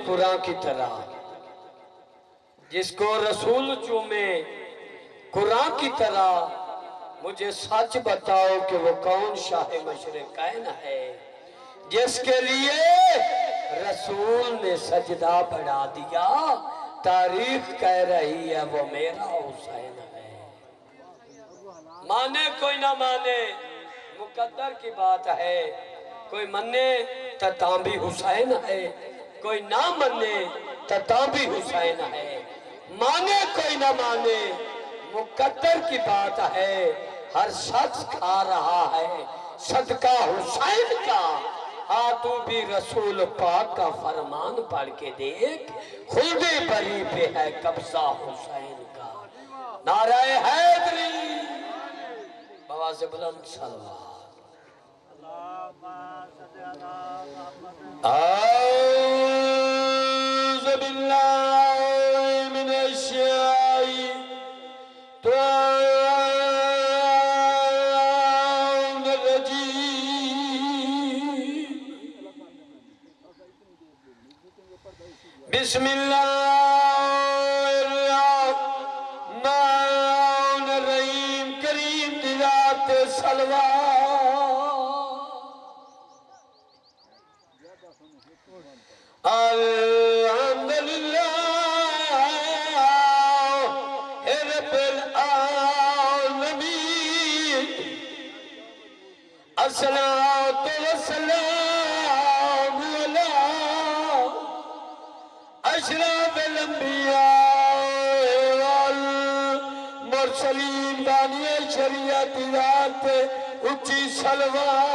قرآن کی طرح، جس کو رسول چومے قرآن کی طرح، مجھے سچ بتاؤ کہ وہ کون شاہ مشرقین ہے جس کے لیے رسول نے سجدہ بڑھا دیا، تاریخ کہہ رہی ہے وہ میرا حسین ہے۔ مانے کوئی نہ مانے مقدر کی بات ہے، کوئی مانے تاں بھی حسین ہے، کوئی نہ مانے تاں بھی حسین ہے۔ مانے کوئی نہ مانے مقدر کی بات ہے، ہر شخص کھا رہا ہے صدقہ حسین کا۔ تو بھی رسول پاک کا فرمان پڑھ کے دیکھ، خلد بری پہ ہے قبضہ حسین کا۔ نعرہ حیدری، بواز بلند صلوات۔ اعوذ باللہ من الشیطان الرجیم، بسم اللہ الرحمن الرحیم، کریم دی ذات صلوات۔ الحمدللہ رب العالمین، الصلاة والسلام علی اشرف الانبیاء والمرسلین، بانی شریعت ذات اچھی صلوات۔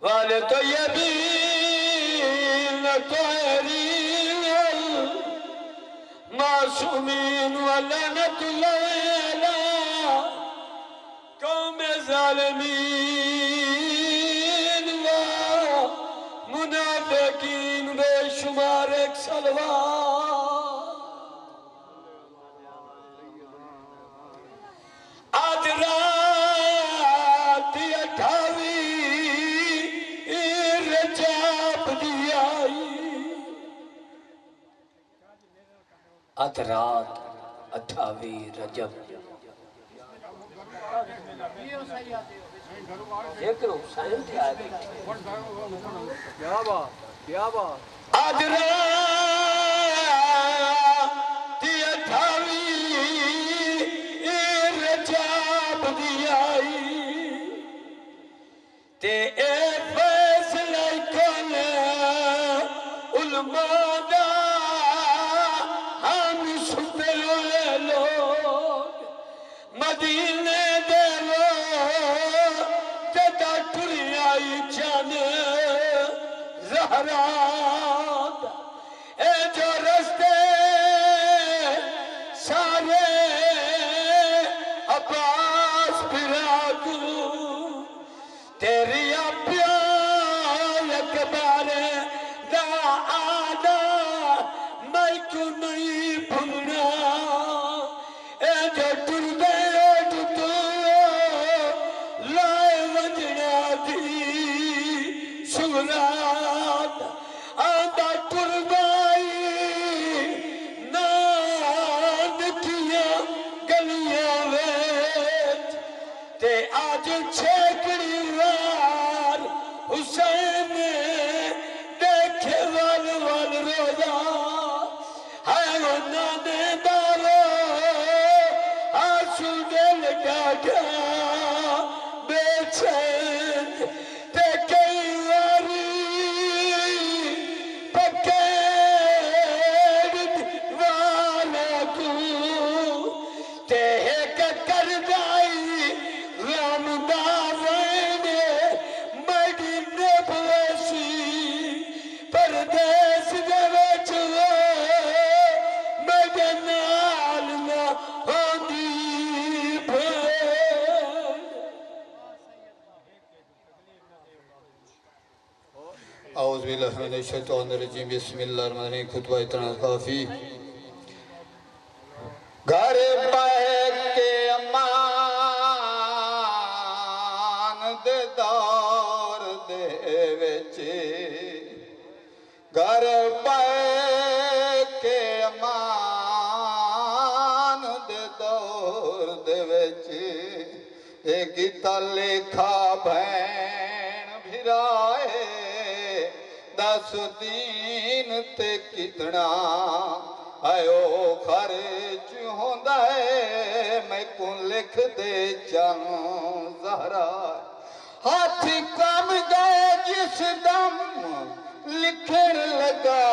والے طیبین طاہرین معصومین، ولعنت اللہ علی قوم ظالمین و منافقین، بے شمار ایک صلوات۔ آج رات 28 رجب دی آئی، آج رات 28 رجب، ذکر حسین کے آئے بیٹھے۔ کیا بات، کیا بات۔ آج رات 28 رجب دی آئی، تے اے فیصلہ کنے علماء دا، ہم ستے ہوئے لوگ مدینے دے لوگ، جدا ٹری آئی جانے زہرا دا۔ اے جو رستے سارے عباس پھراکو، تیری پیار اکبر دا آدھا میں کو نہیں بھولنا۔ اے جو ٹر دے تو لائے وجنا دی سورات، آدھا ٹر گائی نان کیا گلیاں ویچ، تے آج چھیکڑی وار حسین دیکھے وال وال روزہ، ہے وہ نانے دارو آنسو دل ڈاڈا بے چین، تے کئی واری پکیڑ والا کو، تے ایک کر جائی رام داوینے مڈی نبوسی، پردیس دے وچ میرے نال نہ ہوندی بھیڑ۔ اعوذ باللہ من الشیطان الرجیم، بسم اللہ الرحمن الرحیم، خطبہ اتنا کافی۔ گھر بیٹھ کے امان دے دار گھر بے کے امان دے دور دے وچ گیتا لکھا بھین بھرائے دس دین تے کتنا آئیو خرچ ہوندا ہے میں کو لکھ دے چن زہرا ہاتھ کم گئے جس دم لکھن لگا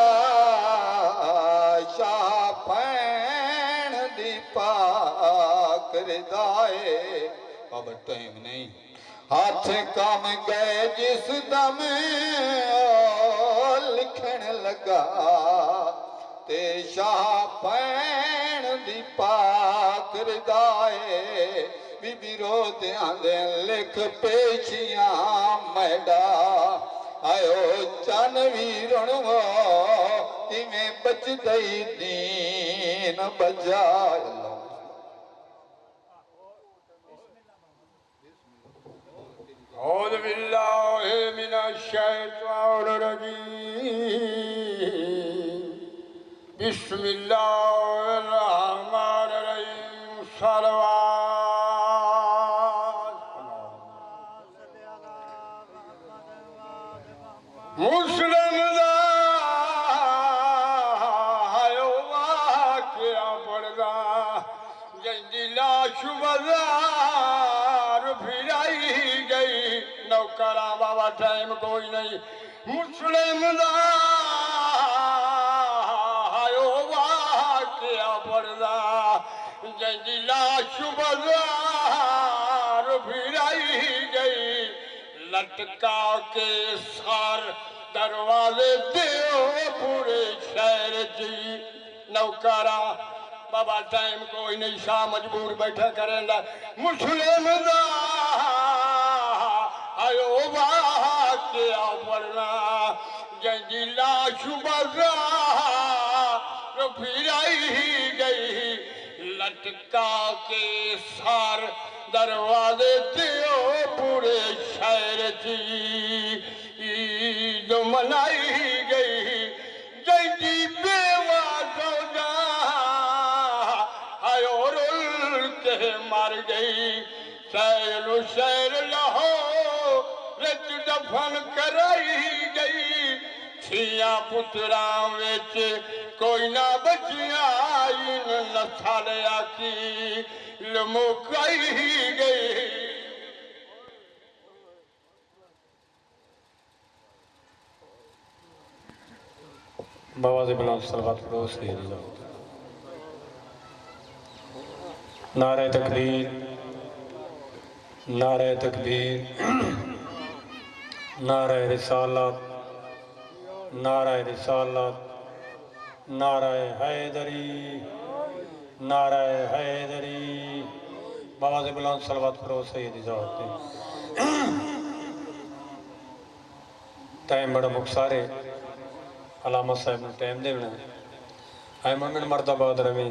شاہ پین دی پاک ردائے اب ٹائم نہیں ہاتھ کم گئے جس دم لکھن لگا تے شاہ پین دی پاک ردائے بی بی رو دیاں دے لکھ پیچیاں میڈا آئیو چان ویرنو کی میں بچ دئی دین بجائے اعوذ باللہ من الشیطان الرجیم بسم اللہ الرحمن الرحیم صلوات مسلم دا ہائیو واقعہ پڑھدا جنجی لاش بازار پھرائی گئی نوکرہ بابا ٹائم کوئی نہیں مسلم دا ہائیو واقعہ پڑھدا جنجی لاش بازار پھرائی گئی لٹکا کے سار دروازے دیو پورے شہر جی نوکرہ بابا ٹائم کوئی نہیں شاہ مجبور بیٹھا کریں گا مسلم دا آئیو واقعہ پڑھنا جنجی لاش بازار پھرائی گئی لٹکا کے سار دروازے دیو پورے شہر جی عید منائی گئی جنجی بیوہ زوجہ آئیو رول کے مار گئی شہر و شہر لہو رچ دفن کرائی گئی چھیاں پتران ویچ کوئی نہ بچیاں ان نسالیا کی لمکائی گئی بواز بلند صلوات پڑھو سید جاؤ نعرہ تکبیر نعرہ تکبیر نعرہ رسالت نعرہ رسالت نعرہ حیدری نعرہ حیدری بواز بلند صلوات پڑھو سید جاؤ ٹائم بڑا مکسارے علامہ صاحب نے ٹائم دے بنا اے مومن مرد آباد رویں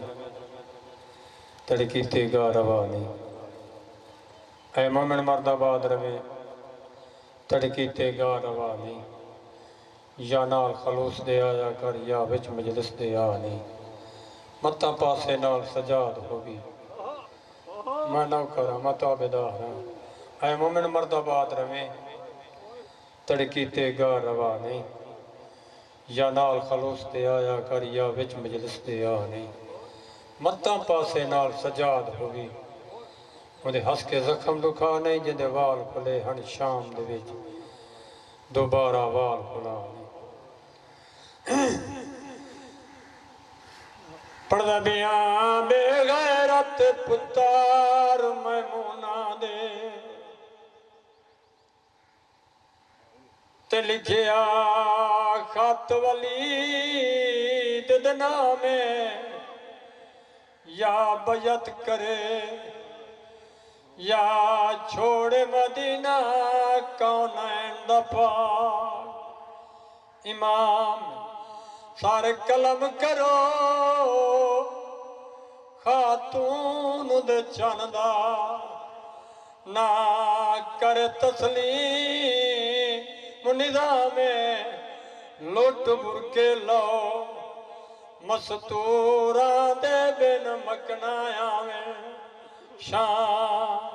تڑکی تیگا روانی اے مومن مرد آباد رویں تڑکی تیگا روانی یا نال خلوص دے آیا کر یا وچ مجلس دے آنی متہ پاسے نال سجاد ہوگی میں نو کرا متہ بدارا اے مومن مرد آباد رویں تڑکی تیگا روانی یا نال خلوص دے آیا کر یا وچ مجلس دے آنی متاں پاسے نال سجاد ہوگی مجھے ہس کے زخم دکھا نہیں جندے وال کھلے ہن شام دے وچ دوبارہ وال کھلا نہیں پڑھدا بیاں بے غیرت پتار میمونہ دے تے لکھیا خط ولید دے نامے یا بیعت کرے یا چھوڑے مدینہ کونین دا پاک امام سار قلم کرو خاتون دے چاندہ نہ کر تسلیم نظام لٹ برکے لو مستوراں دے بن مکنا آویں شان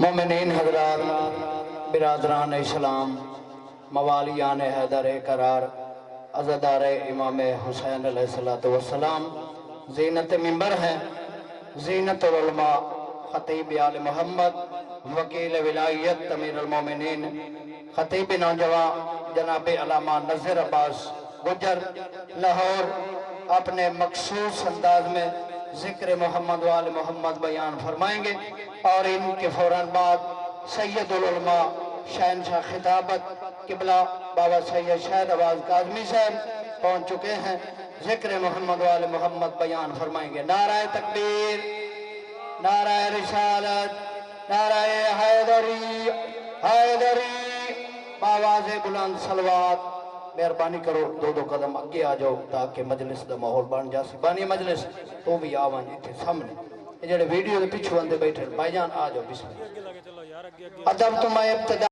مومنین حضرات، برادران اسلام، موالیان حیدر قرار، عزادار امام حسین علیہ السلام، زینت منبر ہیں، زینت العلماء، خطیب آل محمد، وکیل ولایت امیر المومنین، خطیب نوجوان جناب علامہ نذیر عباس گجر لاہور اپنے مخصوص انداز میں ذکر محمد وآل محمد بیان فرمائیں گے، اور ان کے فوراً بعد سید العلماء شہنشاہ خطابت قبلہ بابا سید شہد عباس کاظمی صاحب پہنچ چکے ہیں، ذکر محمد وآل محمد بیان فرمائیں گے۔ نعرہ تکبیر، نعرہ رسالت، نعرہ حیدری، حیدری، باواز بلند صلوات۔ مہربانی کرو دو قدم اگے آ جاؤ تاکہ مجلس دا ماحول بن جاسی۔ بانی مجلس تو بھی آوان جی تھے سامنے، یہ جڑے ویڈیو دے پیچھو اندے بیٹھے بھائی جان آ جاؤ بسم اللہ۔ ادب تو میں ابتدا